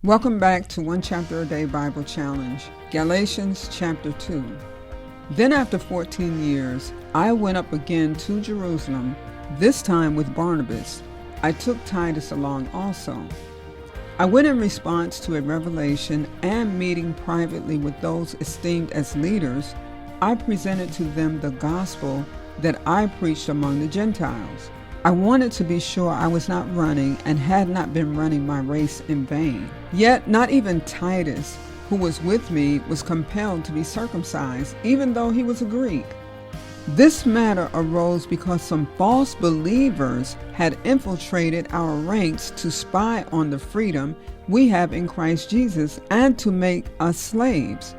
Welcome back to One Chapter a Day Bible Challenge, Galatians chapter 2. Then after 14 years, I went up again to Jerusalem, this time with Barnabas. I took Titus along also. I went in response to a revelation and meeting privately with those esteemed as leaders. I presented to them the gospel that I preached among the Gentiles. I wanted to be sure I was not running and had not been running my race in vain. Yet not even Titus, who was with me, was compelled to be circumcised, even though he was a Greek. This matter arose because some false believers had infiltrated our ranks to spy on the freedom we have in Christ Jesus and to make us slaves.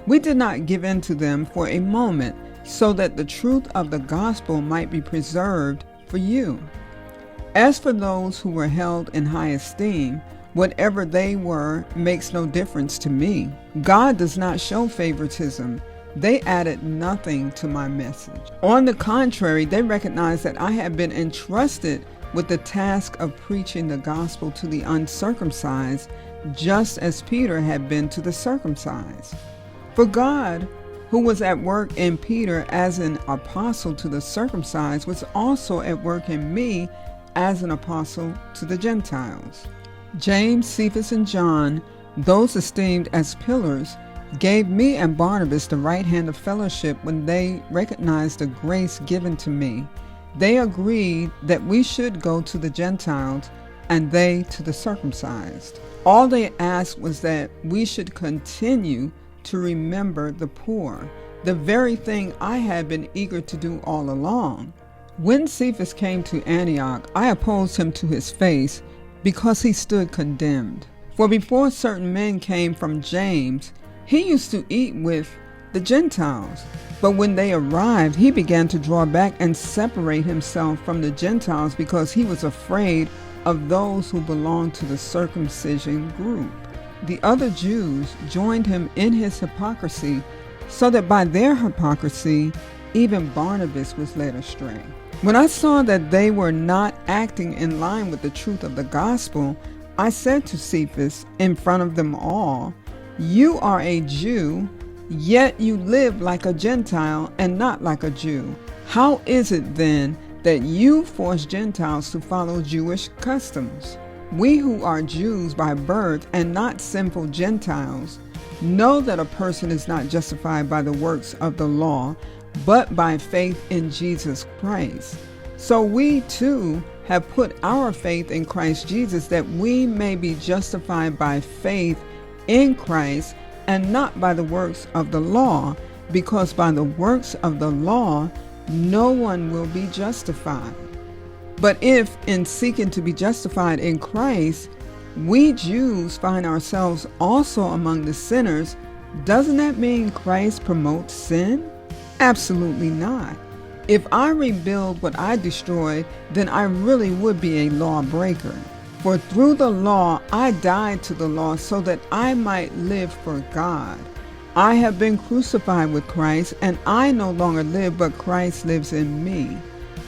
We did not give in to them for a moment, so that the truth of the gospel might be preserved for you. As for those who were held in high esteem, whatever they were makes no difference to me. God does not show favoritism. They added nothing to my message. On the contrary, they recognized that I had been entrusted with the task of preaching the gospel to the uncircumcised, just as Peter had been to the circumcised. For God, who was at work in Peter as an apostle to the circumcised, was also at work in me as an apostle to the Gentiles. James, Cephas, and John, those esteemed as pillars, gave me and Barnabas the right hand of fellowship when they recognized the grace given to me. They agreed that we should go to the Gentiles and they to the circumcised. All they asked was that we should continue to remember the poor, the very thing I had been eager to do all along. When Cephas came to Antioch, I opposed him to his face because he stood condemned. For before certain men came from James, he used to eat with the Gentiles. But when they arrived, he began to draw back and separate himself from the Gentiles because he was afraid of those who belonged to the circumcision group. The other Jews joined him in his hypocrisy, so that by their hypocrisy, even Barnabas was led astray. When I saw that they were not acting in line with the truth of the gospel, I said to Cephas in front of them all, "You are a Jew, yet you live like a Gentile and not like a Jew. How is it then that you force Gentiles to follow Jewish customs? We who are Jews by birth and not sinful Gentiles know that a person is not justified by the works of the law, but by faith in Jesus Christ. So we too have put our faith in Christ Jesus, that we may be justified by faith in Christ and not by the works of the law, because by the works of the law no one will be justified. But if, in seeking to be justified in Christ, we Jews find ourselves also among the sinners, doesn't that mean Christ promotes sin? Absolutely not. If I rebuild what I destroyed, then I really would be a lawbreaker. For through the law I died to the law so that I might live for God. I have been crucified with Christ, and I no longer live, but Christ lives in me.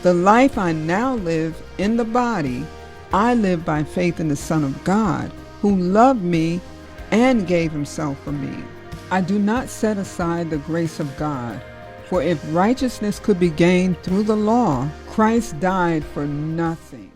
The life I now live in the body, I live by faith in the Son of God, who loved me and gave himself for me. I do not set aside the grace of God, for if righteousness could be gained through the law, Christ died for nothing.